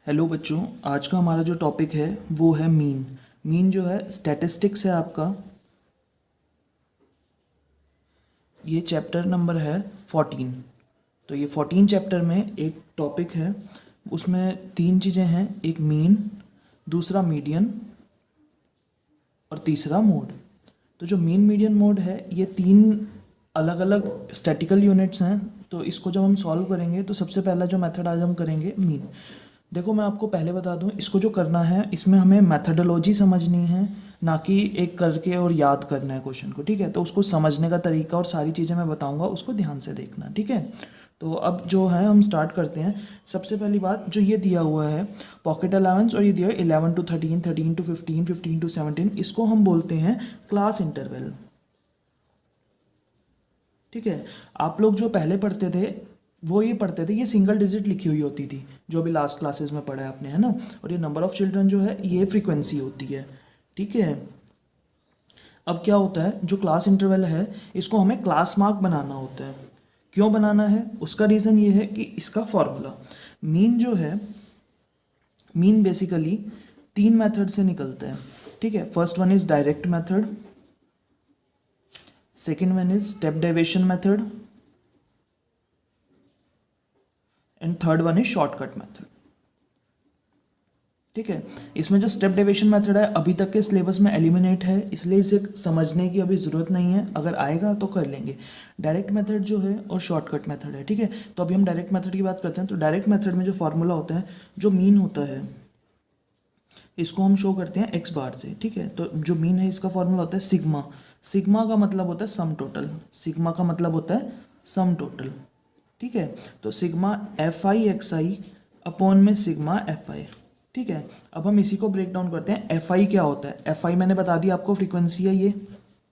Hello बच्चों, आज का हमारा जो टॉपिक है वो है मीन। मीन जो है स्टैटिस्टिक्स है आपका। ये चैप्टर नंबर है 14। तो ये 14 चैप्टर में एक टॉपिक है, उसमें तीन चीज़ें हैं, एक मीन, दूसरा मीडियन और तीसरा मोड। तो जो मीन मीडियन मोड है ये तीन अलग अलग स्टैटिकल यूनिट्स हैं। तो इसको जब हम सॉल्व करेंगे तो सबसे पहला जो मेथड आज हम करेंगे मीन। देखो मैं आपको पहले बता दूं, इसको जो करना है इसमें हमें मेथडोलॉजी समझनी है, ना कि एक करके और याद करना है क्वेश्चन को। ठीक है, तो उसको समझने का तरीका और सारी चीज़ें मैं बताऊंगा, उसको ध्यान से देखना। ठीक है, तो अब जो है हम स्टार्ट करते हैं। सबसे पहली बात जो ये दिया हुआ है पॉकेट अलाउंस, और ये दिया है 11 to 13, 13 to 15, 15 to 17, इसको हम बोलते हैं क्लास इंटरवल। ठीक है, आप लोग जो पहले पढ़ते थे वो ये पढ़ते थे, ये सिंगल डिजिट लिखी हुई होती थी, जो अभी लास्ट क्लासेस में पढ़ा है आपने, है ना। और ये नंबर ऑफ चिल्ड्रन जो है ये फ्रीक्वेंसी होती है। ठीक है, अब क्या होता है, जो क्लास इंटरवल है इसको हमें क्लास मार्क बनाना होता है। क्यों बनाना है, उसका रीज़न ये है कि इसका फॉर्मूला मीन जो है, मीन बेसिकली तीन मेथड से निकलता है। ठीक है, first one is direct method, second one is step deviation method, and third one is shortcut method. ठीक है, इसमें जो स्टेप डेविएशन मेथड है अभी तक के सिलेबस में एलिमिनेट है, इसलिए इसे समझने की अभी ज़रूरत नहीं है, अगर आएगा तो कर लेंगे। डायरेक्ट मेथड जो है और शॉर्टकट मेथड है। ठीक है, तो अभी हम डायरेक्ट मेथड की बात करते हैं। तो डायरेक्ट मेथड में जो फार्मूला होता है, जो मीन होता है, इसको हम शो करते हैं एक्स बार से। ठीक है, तो जो मीन है इसका फॉर्मूला होता है सिग्मा। सिग्मा का मतलब होता है सम टोटल, सिग्मा का मतलब होता है सम टोटल। ठीक है, तो sigma F I X I upon में सिग्मा एफ आई। ठीक है, अब हम इसी को ब्रेक डाउन करते हैं। एफ आई क्या होता है, एफ आई मैंने बता दिया आपको, फ्रीक्वेंसी है ये।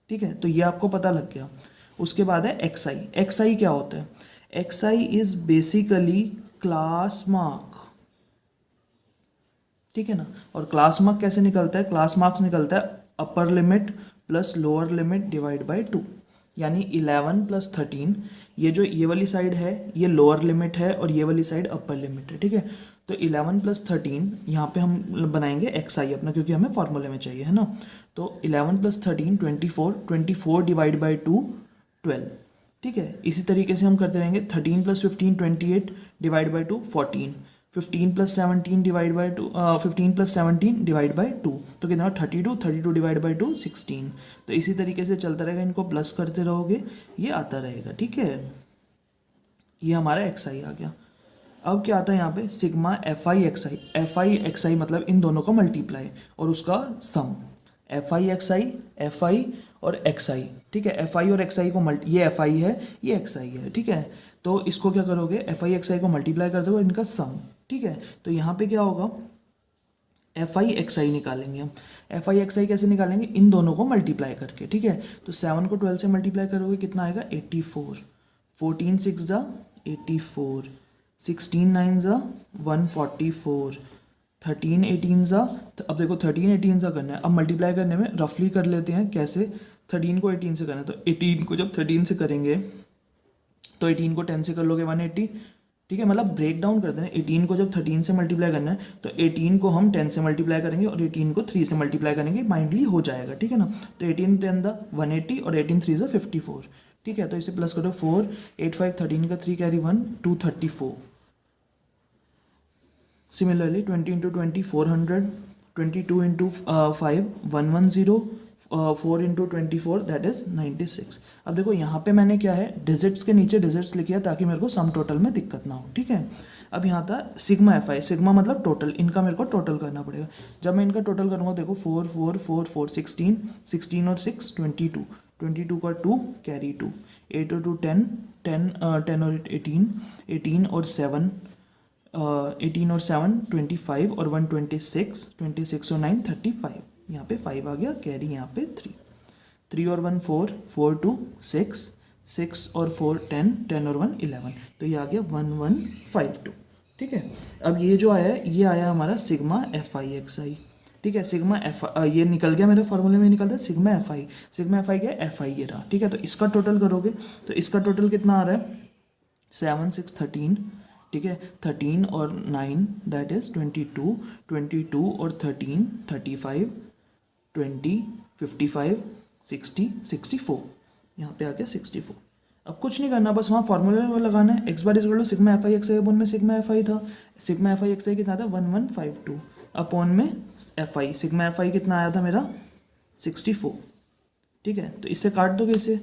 ठीक है, तो ये आपको पता लग गया। उसके बाद है एक्स आई। एक्स आई क्या होता है, x I is basically class mark. ठीक है ना, और क्लास मार्क कैसे निकलता है, क्लास मार्क्स निकलता है upper limit plus lower limit divide by 2, यानी 11 प्लस 13। ये जो ये वाली साइड है ये लोअर लिमिट है और ये वाली साइड अपर लिमिट है। ठीक है, तो 11 प्लस 13 यहाँ पे हम बनाएंगे एक्स आई अपना, क्योंकि हमें फॉर्मूले में चाहिए, है ना। तो 11 प्लस 13 24, 24 डिवाइड बाई 2 12। ठीक है, इसी तरीके से हम करते रहेंगे। 13 plus 15 28 divide by 2 14, 15 plus 17 divide by 2 15 plus 17 divide by 2, तो कितना 32, 32 डिवाइड बाई 2 16। तो इसी तरीके से चलता रहेगा, इनको प्लस करते रहोगे ये आता रहेगा। ठीक है, ये हमारा एक्स आई आ गया। अब क्या आता है यहाँ पे, sigma F I X I. F I X I मतलब इन दोनों का मल्टीप्लाई और उसका sum. F I X I, F I और एक्स आई। ठीक है, एफ आई और एक्स आई को ये एफ आई है, ये एक्स आई है। ठीक है, तो इसको क्या करोगे, एफ आई एक्स आई को मल्टीप्लाई कर दोगे इनका सम। ठीक है, तो यहाँ पे क्या होगा, एफ आई एक्स आई निकालेंगे हम। एफ आई एक्स आई कैसे निकालेंगे, इन दोनों को मल्टीप्लाई करके। ठीक है, तो 7 को 12 से मल्टीप्लाई करोगे कितना आएगा 84, 14 6 जा 84, 16 9 जा 144, 13 18 जा, अब देखो 13 18 सा करना है। अब मल्टीप्लाई करने में रफली कर लेते हैं, कैसे, 13 को 18 से करना है, तो 18 को जब 13 से करेंगे तो 18 को 10 से कर लोगे 180। ठीक है, मतलब ब्रेक डाउन करते हैं, 18 को जब 13 से मल्टीप्लाई करना है तो 18 को हम 10 से मल्टीप्लाई करेंगे और 18 को 3 से मल्टीप्लाई करेंगे, माइंडली हो जाएगा। ठीक है ना, तो 18 10 दा 180 और 18 3 ज़ा 54। ठीक है, तो इसे प्लस करो 4 8 5 13 का 3 carry 1 234। Similarly 20 into 20 400, 22 into 5 110, 4 into 24 that is 96। अब देखो यहाँ पे मैंने क्या है, डिजिट्स के नीचे डिजिट्स लिखे है ताकि मेरे को सम टोटल में दिक्कत ना हो। ठीक है, अब यहाँ था सिग्मा एफ आई। सिग्मा मतलब टोटल, इनका मेरे को टोटल करना पड़ेगा। जब मैं इनका टोटल करूँगा, देखो 4 4 4 4 16, 16 और 6 22, 22 का 2 कैरी 2, 8 और 2 10, 10 10 और 18, 18 और 7 18 और 7 25 और 1 26, 26 और 9 35, यहाँ पे 5 आ गया, कैरी यहाँ पे 3, 3 और 1 4, 4 2 6, 6 और 4 10, 10 और 1 11, तो ये आ गया 1152। ठीक है, अब ये जो आया है ये आया हमारा सिग्मा एफ आई एक्स आई। ठीक है, सिग्मा एफ ये निकल गया मेरे फॉर्मूले में, निकलता है sigma F I. Sigma F आई क्या है, एफ आई ये रहा। ठीक है, तो इसका टोटल करोगे तो इसका टोटल कितना आ रहा है 7 6 13, ठीक है, 13 और 9 दैट इज़ 22, 22 और 13 35, 20, 55, 60, 64, यहाँ पे आ गया 64। अब कुछ नहीं करना, बस वहाँ फॉर्मूले में लगाना है, X bar is equal to sigma F I X I upon में सिग्मा एफ आई था, sigma F I X I कितना था 1152 अपॉन में F I, sigma F I कितना आया था मेरा 64। ठीक है, तो इससे काट दोगे, इसे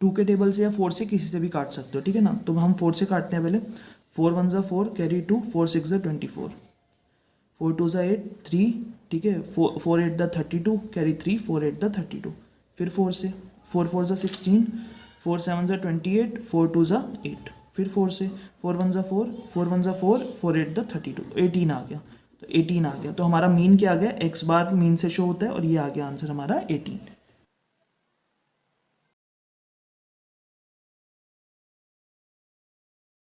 2 के टेबल से या 4 से किसी से भी काट सकते हो, ठीक है ना। तो हम 4 से काटते हैं पहले, 4 1 ज़ा 4 कैरी 2, 4 6 ज़ा 24, 4 2 ज़ा 8 3, ठीक है, 4 8 दा 32 कैरी 3, 4 8 दा 32, फिर 4 से 4 4 ज़ा 16, 4 7 ज़ा 28, 4 2 ज़ा 8, फिर 4 से 4 1 ज़ा 4, 4 1 ज़ा 4, 4 8 दा 32, 18 आ गया। तो 18 आ गया, तो हमारा मीन क्या आ गया, एक्स बार मीन से शो होता है और ये आ गया आंसर हमारा 18।